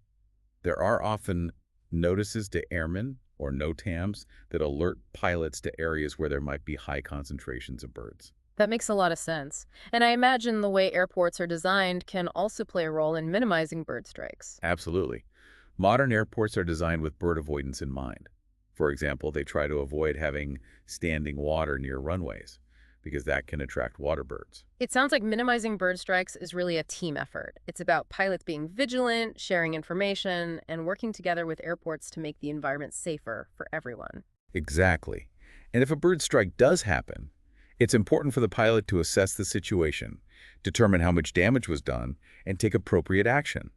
There are often notices to airmen or NOTAMs that alert pilots to areas where there might be high concentrations of birds. That makes a lot of sense. And I imagine the way airports are designed can also play a role in minimizing bird strikes. Absolutely. Modern airports are designed with bird avoidance in mind. For example, they try to avoid having standing water near runways because that can attract water birds. It sounds like minimizing bird strikes is really a team effort. It's about pilots being vigilant, sharing information, and working together with airports to make the environment safer for everyone. Exactly. And if a bird strike does happen, it's important for the pilot to assess the situation, determine how much damage was done, and take appropriate action.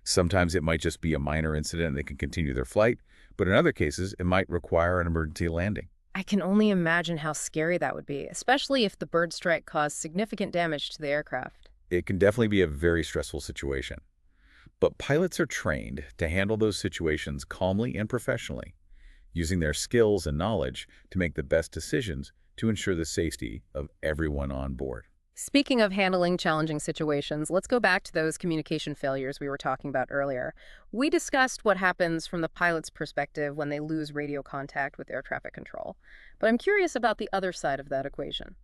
Sometimes it might just be a minor incident and they can continue their flight, but in other cases, it might require an emergency landing. I can only imagine how scary that would be, especially if the bird strike caused significant damage to the aircraft. It can definitely be a very stressful situation. But pilots are trained to handle those situations calmly and professionally, using their skills and knowledge to make the best decisions to ensure the safety of everyone on board. Speaking of handling challenging situations, let's go back to those communication failures we were talking about earlier. We discussed what happens from the pilot's perspective when they lose radio contact with air traffic control. But I'm curious about the other side of that equation.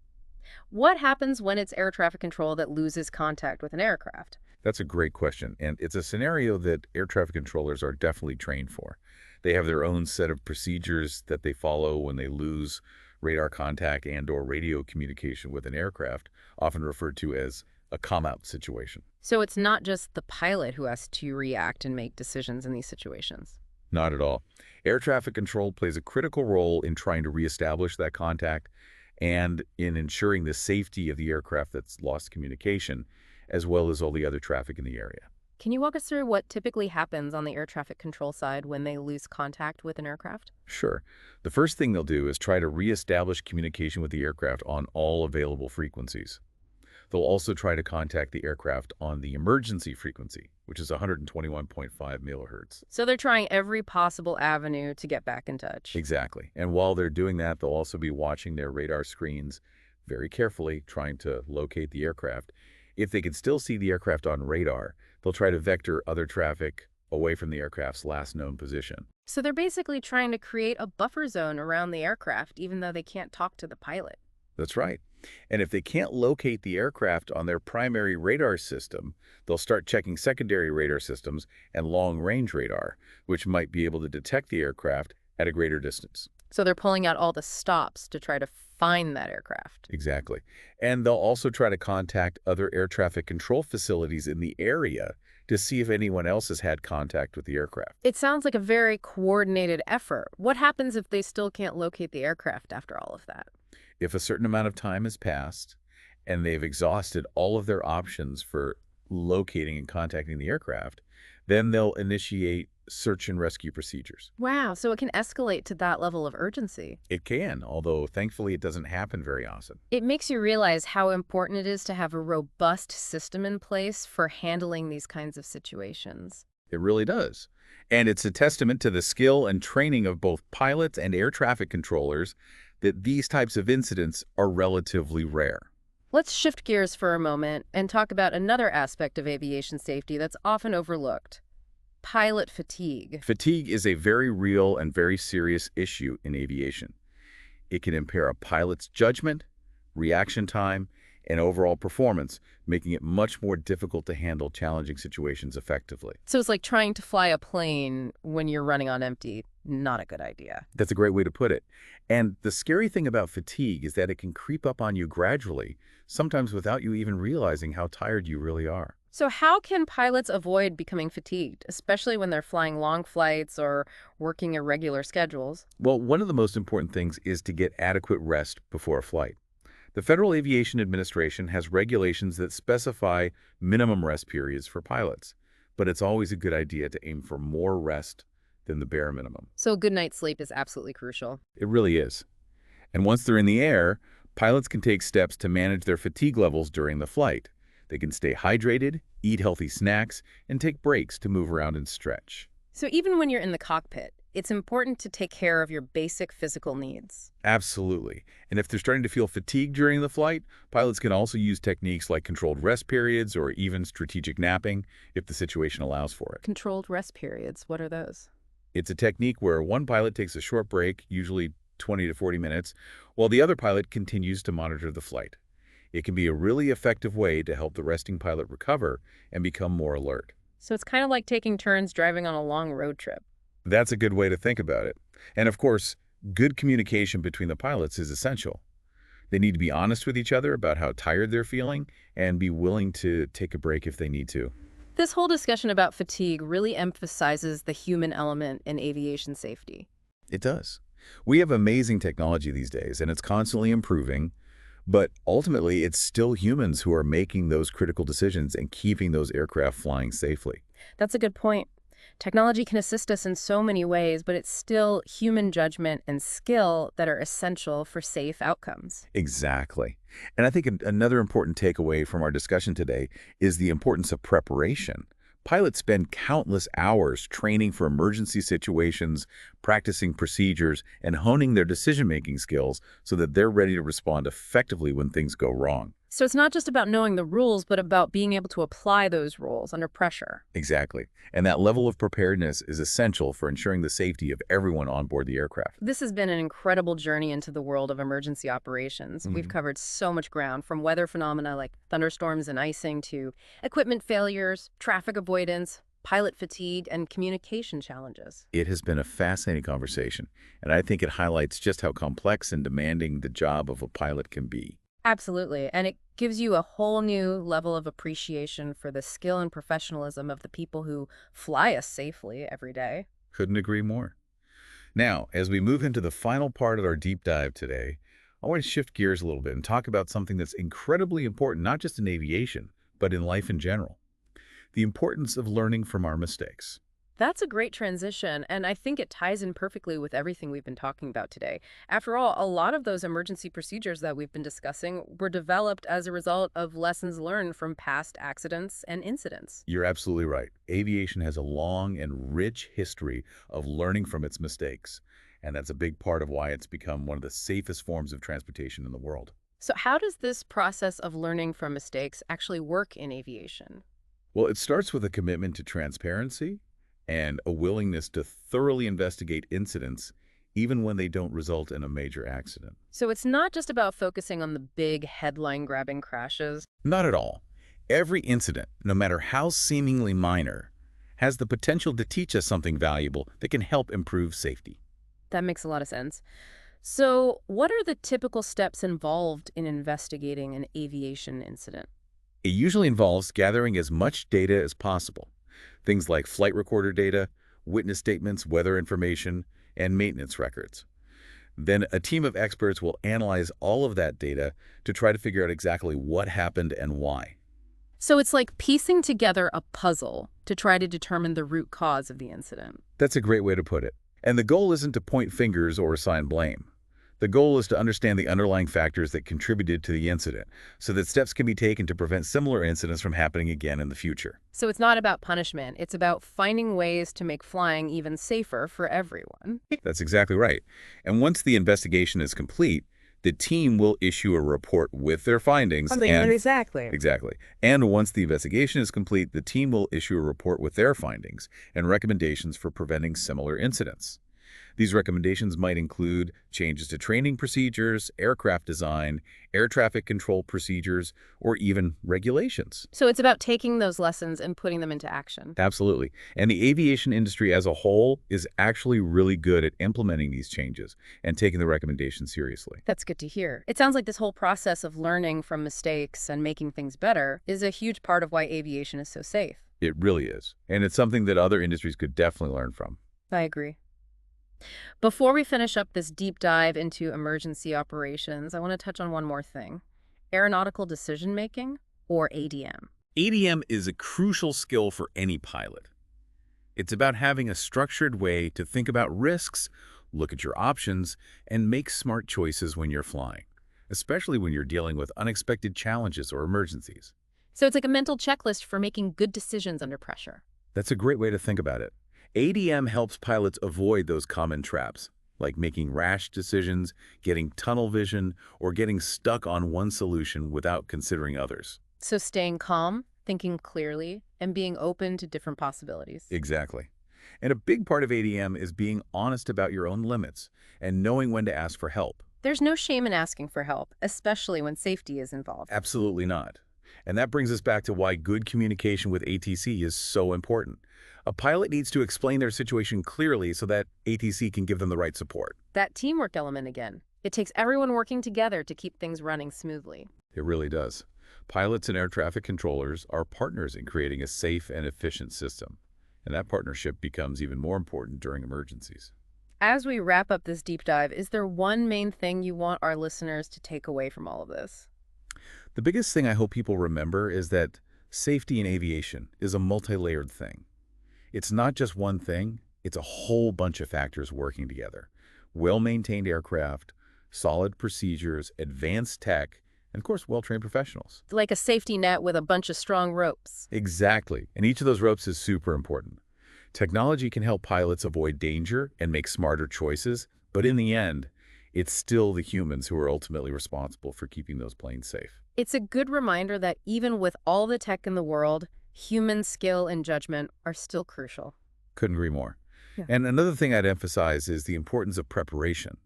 What happens when it's air traffic control that loses contact with an aircraft? That's a great question, and it's a scenario that air traffic controllers are definitely trained for. They have their own set of procedures that they follow when they lose radar contact and/or radio communication with an aircraft, often referred to as a come-out situation. So it's not just the pilot who has to react and make decisions in these situations. Not at all. Air traffic control plays a critical role in trying to reestablish that contact and in ensuring the safety of the aircraft that's lost communication, as well as all the other traffic in the area. Can you walk us through what typically happens on the air traffic control side when they lose contact with an aircraft? Sure. The first thing they'll do is try to reestablish communication with the aircraft on all available frequencies. They'll also try to contact the aircraft on the emergency frequency, which is 121.5 megahertz. So they're trying every possible avenue to get back in touch. Exactly. And while they're doing that, they'll also be watching their radar screens very carefully, trying to locate the aircraft. If they can still see the aircraft on radar, they'll try to vector other traffic away from the aircraft's last known position. So they're basically trying to create a buffer zone around the aircraft, even though they can't talk to the pilot. That's right. And if they can't locate the aircraft on their primary radar system, they'll start checking secondary radar systems and long-range radar, which might be able to detect the aircraft at a greater distance. So they're pulling out all the stops to try to find that aircraft. Exactly. And they'll also try to contact other air traffic control facilities in the area to see if anyone else has had contact with the aircraft. It sounds like a very coordinated effort. What happens if they still can't locate the aircraft after all of that? If a certain amount of time has passed and they've exhausted all of their options for locating and contacting the aircraft, then they'll initiate search and rescue procedures. Wow, so it can escalate to that level of urgency. It can, although thankfully it doesn't happen very often. It makes you realize how important it is to have a robust system in place for handling these kinds of situations. It really does. And it's a testament to the skill and training of both pilots and air traffic controllers that these types of incidents are relatively rare. Let's shift gears for a moment and talk about another aspect of aviation safety that's often overlooked: pilot fatigue. Fatigue is a very real and very serious issue in aviation. It can impair a pilot's judgment, reaction time, and overall performance, making it much more difficult to handle challenging situations effectively. So it's like trying to fly a plane when you're running on empty. Not a good idea. That's a great way to put it. And the scary thing about fatigue is that it can creep up on you gradually, sometimes without you even realizing how tired you really are. So how can pilots avoid becoming fatigued, especially when they're flying long flights or working irregular schedules? Well, one of the most important things is to get adequate rest before a flight. The Federal Aviation Administration has regulations that specify minimum rest periods for pilots, but it's always a good idea to aim for more rest than the bare minimum. So a good night's sleep is absolutely crucial. It really is. And once they're in the air, pilots can take steps to manage their fatigue levels during the flight. They can stay hydrated, eat healthy snacks, and take breaks to move around and stretch. So even when you're in the cockpit, it's important to take care of your basic physical needs. Absolutely. And if they're starting to feel fatigued during the flight, pilots can also use techniques like controlled rest periods or even strategic napping if the situation allows for it. Controlled rest periods, what are those? It's a technique where one pilot takes a short break, usually 20 to 40 minutes, while the other pilot continues to monitor the flight. It can be a really effective way to help the resting pilot recover and become more alert. So it's kind of like taking turns driving on a long road trip. That's a good way to think about it. And of course, good communication between the pilots is essential. They need to be honest with each other about how tired they're feeling and be willing to take a break if they need to. This whole discussion about fatigue really emphasizes the human element in aviation safety. It does. We have amazing technology these days, and it's constantly improving, but ultimately, it's still humans who are making those critical decisions and keeping those aircraft flying safely. That's a good point. Technology can assist us in so many ways, but it's still human judgment and skill that are essential for safe outcomes. Exactly. And I think another important takeaway from our discussion today is the importance of preparation. Pilots spend countless hours training for emergency situations, practicing procedures, and honing their decision-making skills so that they're ready to respond effectively when things go wrong. So it's not just about knowing the rules, but about being able to apply those rules under pressure. Exactly. And that level of preparedness is essential for ensuring the safety of everyone on board the aircraft. This has been an incredible journey into the world of emergency operations. We've Mhm. covered so much ground, from weather phenomena like thunderstorms and icing to equipment failures, traffic avoidance, pilot fatigue, and communication challenges. It has been a fascinating conversation, and I think it highlights just how complex and demanding the job of a pilot can be. Absolutely. And it gives you a whole new level of appreciation for the skill and professionalism of the people who fly us safely every day. Couldn't agree more. Now, as we move into the final part of our deep dive today, I want to shift gears a little bit and talk about something that's incredibly important, not just in aviation, but in life in general. The importance of learning from our mistakes. That's a great transition, and I think it ties in perfectly with everything we've been talking about today. After all, a lot of those emergency procedures that we've been discussing were developed as a result of lessons learned from past accidents and incidents. You're absolutely right. Aviation has a long and rich history of learning from its mistakes, and that's a big part of why it's become one of the safest forms of transportation in the world. So how does this process of learning from mistakes actually work in aviation? Well, it starts with a commitment to transparency and a willingness to thoroughly investigate incidents even when they don't result in a major accident. So it's not just about focusing on the big headline-grabbing crashes. Not at all. Every incident, no matter how seemingly minor, has the potential to teach us something valuable that can help improve safety. That makes a lot of sense. So what are the typical steps involved in investigating an aviation incident? It usually involves gathering as much data as possible. Things like flight recorder data, witness statements, weather information, and maintenance records. Then a team of experts will analyze all of that data to try to figure out exactly what happened and why. So it's like piecing together a puzzle to try to determine the root cause of the incident. That's a great way to put it. And the goal isn't to point fingers or assign blame. The goal is to understand the underlying factors that contributed to the incident so that steps can be taken to prevent similar incidents from happening again in the future. So it's not about punishment. It's about finding ways to make flying even safer for everyone. That's exactly right. And once the investigation is complete, the team will issue a report with their findings Exactly. exactly. And once the investigation is complete, the team will issue a report with their findings and recommendations for preventing similar incidents. These recommendations might include changes to training procedures, aircraft design, air traffic control procedures, or even regulations. So it's about taking those lessons and putting them into action. Absolutely. And the aviation industry as a whole is actually really good at implementing these changes and taking the recommendations seriously. That's good to hear. It sounds like this whole process of learning from mistakes and making things better is a huge part of why aviation is so safe. It really is. And it's something that other industries could definitely learn from. I agree. Before we finish up this deep dive into emergency operations, I want to touch on one more thing. Aeronautical decision making, or ADM. ADM is a crucial skill for any pilot. It's about having a structured way to think about risks, look at your options, and make smart choices when you're flying, especially when you're dealing with unexpected challenges or emergencies. So it's like a mental checklist for making good decisions under pressure. That's a great way to think about it. ADM helps pilots avoid those common traps, like making rash decisions, getting tunnel vision, or getting stuck on one solution without considering others. So staying calm, thinking clearly, and being open to different possibilities. Exactly. And a big part of ADM is being honest about your own limits and knowing when to ask for help. There's no shame in asking for help, especially when safety is involved. Absolutely not. And that brings us back to why good communication with ATC is so important. A pilot needs to explain their situation clearly so that ATC can give them the right support. That teamwork element again. It takes everyone working together to keep things running smoothly. It really does. Pilots and air traffic controllers are partners in creating a safe and efficient system. And that partnership becomes even more important during emergencies. As we wrap up this deep dive, is there one main thing you want our listeners to take away from all of this? The biggest thing I hope people remember is that safety in aviation is a multi-layered thing. It's not just one thing, it's a whole bunch of factors working together. Well-maintained aircraft, solid procedures, advanced tech, and of course, well-trained professionals. Like a safety net with a bunch of strong ropes. Exactly. And each of those ropes is super important. Technology can help pilots avoid danger and make smarter choices, but in the end, it's still the humans who are ultimately responsible for keeping those planes safe. It's a good reminder that even with all the tech in the world, human skill and judgment are still crucial. Couldn't agree more. Yeah. And another thing I'd emphasize is the importance of preparation.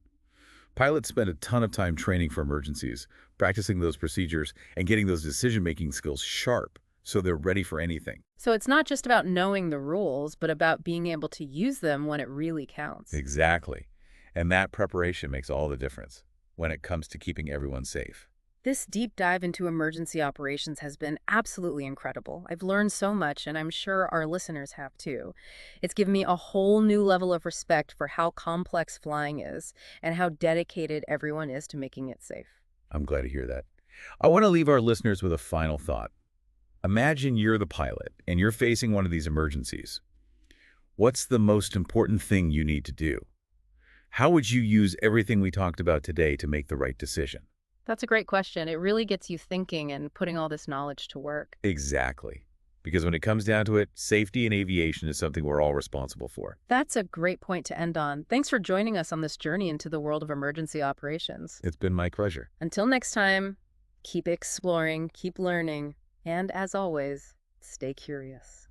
Pilots spend a ton of time training for emergencies, practicing those procedures, and getting those decision-making skills sharp so they're ready for anything. So it's not just about knowing the rules, but about being able to use them when it really counts. Exactly. And that preparation makes all the difference when it comes to keeping everyone safe. This deep dive into emergency operations has been absolutely incredible. I've learned so much, and I'm sure our listeners have too. It's given me a whole new level of respect for how complex flying is and how dedicated everyone is to making it safe. I'm glad to hear that. I want to leave our listeners with a final thought. Imagine you're the pilot and you're facing one of these emergencies. What's the most important thing you need to do? How would you use everything we talked about today to make the right decision? That's a great question. It really gets you thinking and putting all this knowledge to work. Exactly. Because when it comes down to it, safety in aviation is something we're all responsible for. That's a great point to end on. Thanks for joining us on this journey into the world of emergency operations. It's been my pleasure. Until next time, keep exploring, keep learning, and as always, stay curious.